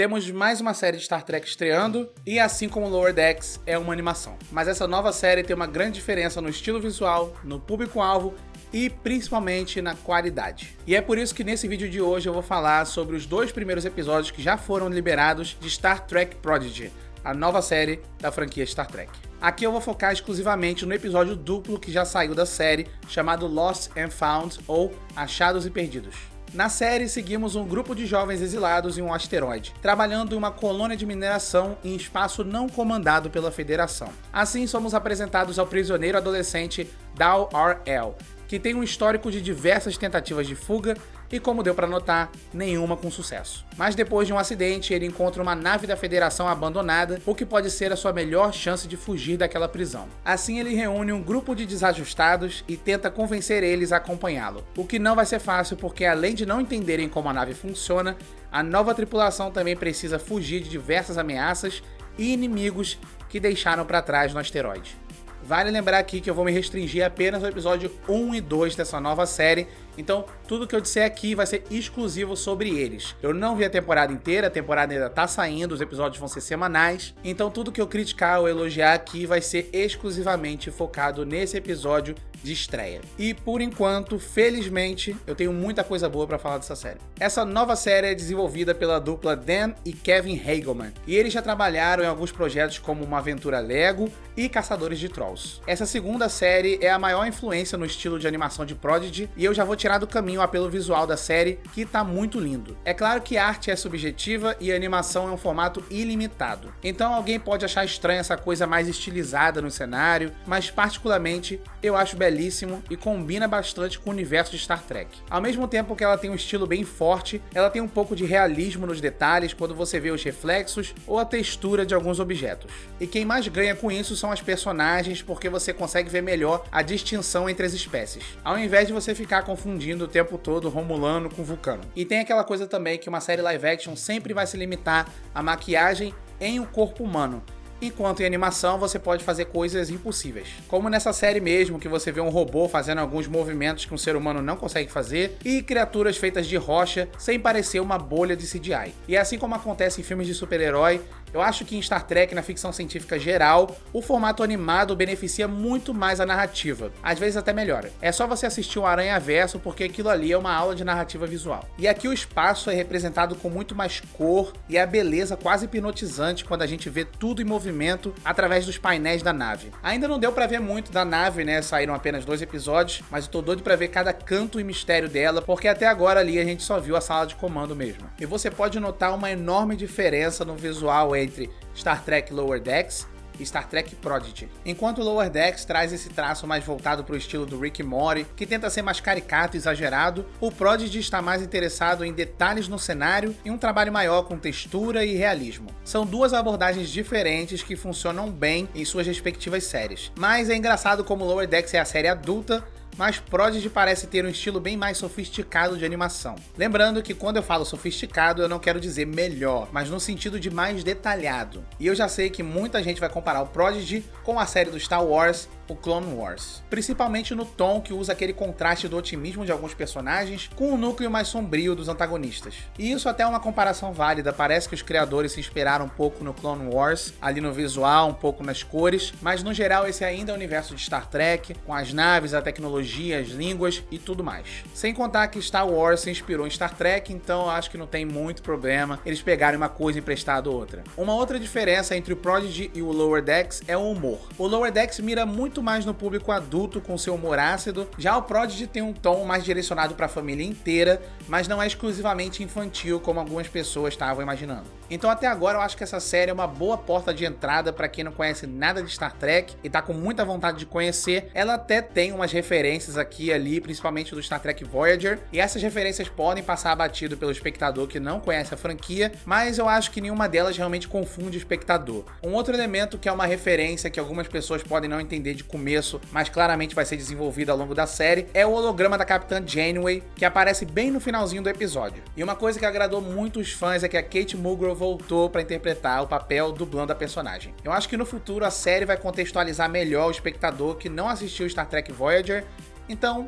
Temos mais uma série de Star Trek estreando, e assim como Lower Decks, é uma animação. Mas essa nova série tem uma grande diferença no estilo visual, no público-alvo e principalmente na qualidade. E é por isso que nesse vídeo de hoje eu vou falar sobre os 2 primeiros episódios que já foram liberados de Star Trek Prodigy, a nova série da franquia Star Trek. Aqui eu vou focar exclusivamente no episódio duplo que já saiu da série, chamado Lost and Found, ou Achados e Perdidos. Na série, seguimos um grupo de jovens exilados em um asteroide, trabalhando em uma colônia de mineração em espaço não comandado pela Federação. Assim, somos apresentados ao prisioneiro adolescente Dal R'El, que tem um histórico de diversas tentativas de fuga e, como deu para notar, nenhuma com sucesso. Mas depois de um acidente, ele encontra uma nave da Federação abandonada, o que pode ser a sua melhor chance de fugir daquela prisão. Assim, ele reúne um grupo de desajustados e tenta convencer eles a acompanhá-lo. O que não vai ser fácil porque, além de não entenderem como a nave funciona, a nova tripulação também precisa fugir de diversas ameaças e inimigos que deixaram para trás no asteroide. Vale lembrar aqui que eu vou me restringir apenas ao episódio 1 e 2 dessa nova série, então tudo que eu disser aqui vai ser exclusivo sobre eles. Eu não vi a temporada inteira, a temporada ainda tá saindo, os episódios vão ser semanais, então tudo que eu criticar ou elogiar aqui vai ser exclusivamente focado nesse episódio de estreia. E por enquanto, felizmente, eu tenho muita coisa boa pra falar dessa série. Essa nova série é desenvolvida pela dupla Dan e Kevin Hagelman, e eles já trabalharam em alguns projetos como Uma Aventura Lego e Caçadores de Trolls. Essa segunda série é a maior influência no estilo de animação de Prodigy, e eu já vou tirar do caminho o apelo visual da série, que tá muito lindo. É claro que a arte é subjetiva e a animação é um formato ilimitado, então alguém pode achar estranha essa coisa mais estilizada no cenário, mas particularmente eu acho belíssimo e combina bastante com o universo de Star Trek. Ao mesmo tempo que ela tem um estilo bem forte, ela tem um pouco de realismo nos detalhes quando você vê os reflexos ou a textura de alguns objetos. E quem mais ganha com isso são as personagens, porque você consegue ver melhor a distinção entre as espécies, ao invés de você ficar confundindo o tempo todo Romulano com Vulcano. E tem aquela coisa também que uma série live action sempre vai se limitar à maquiagem em um corpo humano, enquanto em animação você pode fazer coisas impossíveis. Como nessa série mesmo, que você vê um robô fazendo alguns movimentos que um ser humano não consegue fazer, e criaturas feitas de rocha sem parecer uma bolha de CGI. E assim como acontece em filmes de super-herói, eu acho que em Star Trek, na ficção científica geral, o formato animado beneficia muito mais a narrativa, às vezes até melhora. É só você assistir o Aranhaverso, porque aquilo ali é uma aula de narrativa visual. E aqui o espaço é representado com muito mais cor e a beleza quase hipnotizante quando a gente vê tudo em movimento através dos painéis da nave. Ainda não deu pra ver muito da nave, né? Saíram apenas 2 episódios, mas eu tô doido pra ver cada canto e mistério dela, porque até agora ali a gente só viu a sala de comando mesmo. E você pode notar uma enorme diferença no visual entre Star Trek Lower Decks e Star Trek Prodigy. Enquanto Lower Decks traz esse traço mais voltado para o estilo do Rick e Morty, que tenta ser mais caricato e exagerado, o Prodigy está mais interessado em detalhes no cenário e um trabalho maior com textura e realismo. São 2 abordagens diferentes que funcionam bem em suas respectivas séries. Mas é engraçado como Lower Decks é a série adulta, mas Prodigy parece ter um estilo bem mais sofisticado de animação. Lembrando que quando eu falo sofisticado, eu não quero dizer melhor, mas no sentido de mais detalhado. E eu já sei que muita gente vai comparar o Prodigy com a série do Star Wars, o Clone Wars. Principalmente no tom que usa aquele contraste do otimismo de alguns personagens com o núcleo mais sombrio dos antagonistas. E isso até é uma comparação válida, parece que os criadores se inspiraram um pouco no Clone Wars, ali no visual, um pouco nas cores, mas no geral esse ainda é o universo de Star Trek, com as naves, a tecnologia, as línguas e tudo mais. Sem contar que Star Wars se inspirou em Star Trek, então eu acho que não tem muito problema eles pegarem uma coisa emprestada outra. Uma outra diferença entre o Prodigy e o Lower Decks é o humor. O Lower Decks mira muito mais no público adulto com seu humor ácido, já o Prodigy tem um tom mais direcionado para a família inteira, mas não é exclusivamente infantil como algumas pessoas estavam imaginando. Então até agora eu acho que essa série é uma boa porta de entrada para quem não conhece nada de Star Trek e tá com muita vontade de conhecer. Ela até tem umas referências aqui e ali, principalmente do Star Trek Voyager, e essas referências podem passar batido pelo espectador que não conhece a franquia, mas eu acho que nenhuma delas realmente confunde o espectador. Um outro elemento que é uma referência que algumas pessoas podem não entender de começo, mas claramente vai ser desenvolvido ao longo da série, é o holograma da Capitã Janeway, que aparece bem no finalzinho do episódio. E uma coisa que agradou muito os fãs é que a Kate Mulgrew voltou para interpretar o papel dublando a personagem. Eu acho que no futuro a série vai contextualizar melhor o espectador que não assistiu Star Trek Voyager, então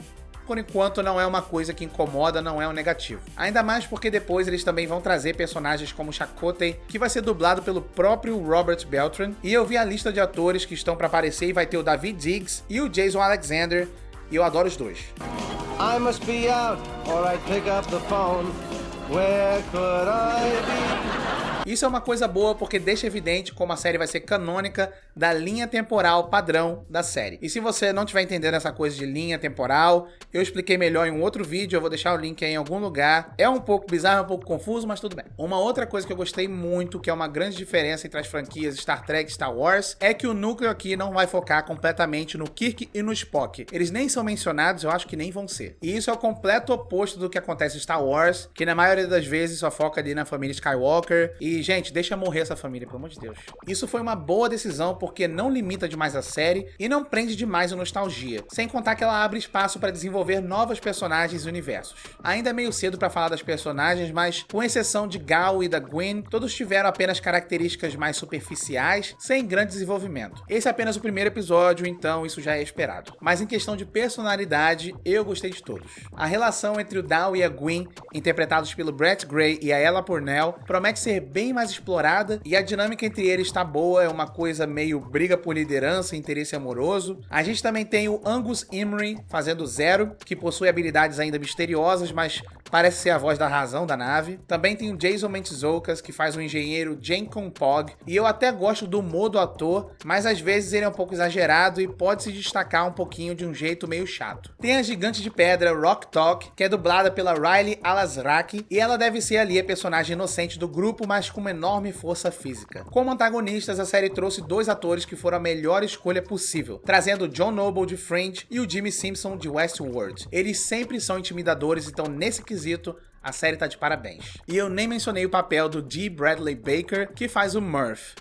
por enquanto não é uma coisa que incomoda, não é um negativo. Ainda mais porque depois eles também vão trazer personagens como Chakotay, que vai ser dublado pelo próprio Robert Beltran, e eu vi a lista de atores que estão para aparecer e vai ter o David Diggs e o Jason Alexander, e eu adoro os dois. I must be out, or I'd pick up the phone. Where could I be? Isso é uma coisa boa porque deixa evidente como a série vai ser canônica da linha temporal padrão da série. E se você não estiver entendendo essa coisa de linha temporal, eu expliquei melhor em um outro vídeo, eu vou deixar o link aí em algum lugar. É um pouco bizarro, um pouco confuso, mas tudo bem. Uma outra coisa que eu gostei muito, que é uma grande diferença entre as franquias Star Trek e Star Wars, é que o núcleo aqui não vai focar completamente no Kirk e no Spock. Eles nem são mencionados, eu acho que nem vão ser. E isso é o completo oposto do que acontece em Star Wars, que na maioria das vezes só foca ali na família Skywalker. E, gente, deixa morrer essa família, pelo amor de Deus. Isso foi uma boa decisão porque não limita demais a série e não prende demais a nostalgia. Sem contar que ela abre espaço para desenvolver novos personagens e universos. Ainda é meio cedo para falar das personagens, mas com exceção de Gal e da Gwen, todos tiveram apenas características mais superficiais, sem grande desenvolvimento. Esse é apenas o primeiro episódio, então isso já é esperado. Mas em questão de personalidade, eu gostei de todos. A relação entre o Dal e a Gwen, interpretados pelo Brett Gray e a Ella Purnell, promete ser bem mais explorada e a dinâmica entre eles está boa, é uma coisa meio briga por liderança e interesse amoroso. A gente também tem o Angus Imrie fazendo Zero, que possui habilidades ainda misteriosas, mas parece ser a voz da razão da nave. Também tem o Jason Mantzoukas, que faz o engenheiro Jenkon Pog, e eu até gosto do humor do ator, mas às vezes ele é um pouco exagerado e pode se destacar um pouquinho de um jeito meio chato. Tem a gigante de pedra Rock Talk, que é dublada pela Riley Alazraki, e ela deve ser ali a personagem inocente do grupo, mas com uma enorme força física. Como antagonistas, a série trouxe dois atores que foram a melhor escolha possível, trazendo o John Noble de Fringe e o Jimmy Simpson de Westworld. Eles sempre são intimidadores, então nesse quesito a série tá de parabéns. E eu nem mencionei o papel do D. Bradley Baker, que faz o Murph.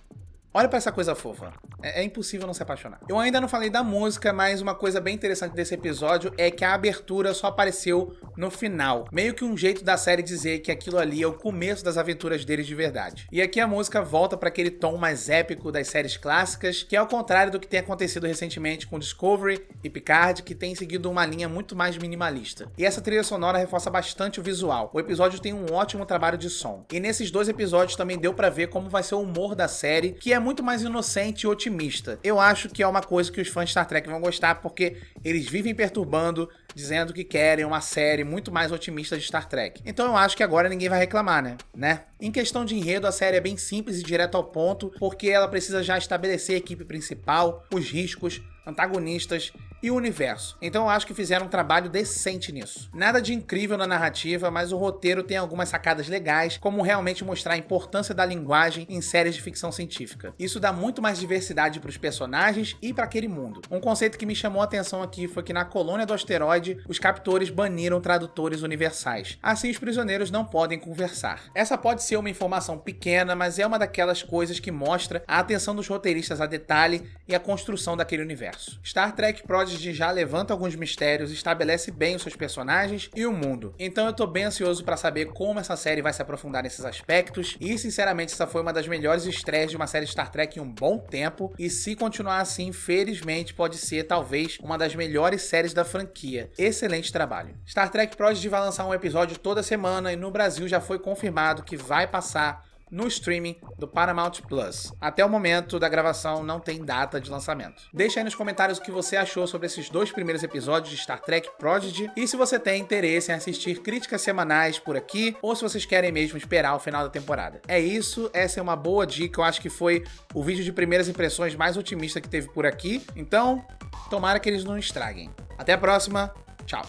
Olha pra essa coisa fofa. É impossível não se apaixonar. Eu ainda não falei da música, mas uma coisa bem interessante desse episódio é que a abertura só apareceu no final. Meio que um jeito da série dizer que aquilo ali é o começo das aventuras deles de verdade. E aqui a música volta para aquele tom mais épico das séries clássicas, que é ao contrário do que tem acontecido recentemente com Discovery e Picard, que tem seguido uma linha muito mais minimalista. E essa trilha sonora reforça bastante o visual. O episódio tem um ótimo trabalho de som. E nesses dois episódios também deu para ver como vai ser o humor da série, que é muito mais inocente e otimista. Eu acho que é uma coisa que os fãs de Star Trek vão gostar, porque eles vivem perturbando, dizendo que querem uma série muito mais otimista de Star Trek. Então eu acho que agora ninguém vai reclamar, né? Em questão de enredo, a série é bem simples e direto ao ponto, porque ela precisa já estabelecer a equipe principal, os riscos, antagonistas e o universo. Então eu acho que fizeram um trabalho decente nisso. Nada de incrível na narrativa, mas o roteiro tem algumas sacadas legais, como realmente mostrar a importância da linguagem em séries de ficção científica. Isso dá muito mais diversidade para os personagens e para aquele mundo. Um conceito que me chamou a atenção aqui foi que na colônia do asteroide, os captores baniram tradutores universais. Assim os prisioneiros não podem conversar. Essa pode ser uma informação pequena, mas é uma daquelas coisas que mostra a atenção dos roteiristas a detalhe e a construção daquele universo. Star Trek Prodigy já levanta alguns mistérios, estabelece bem os seus personagens e o mundo. Então eu tô bem ansioso pra saber como essa série vai se aprofundar nesses aspectos e, sinceramente, essa foi uma das melhores estreias de uma série Star Trek em um bom tempo e, se continuar assim, felizmente pode ser talvez uma das melhores séries da franquia. Excelente trabalho. Star Trek Prodigy vai lançar um episódio toda semana e no Brasil já foi confirmado que vai passar no streaming do Paramount Plus. Até o momento da gravação não tem data de lançamento. Deixa aí nos comentários o que você achou sobre esses dois primeiros episódios de Star Trek Prodigy e se você tem interesse em assistir críticas semanais por aqui ou se vocês querem mesmo esperar o final da temporada. É isso, essa é uma boa dica, eu acho que foi o vídeo de primeiras impressões mais otimista que teve por aqui, então tomara que eles não estraguem. Até a próxima, tchau!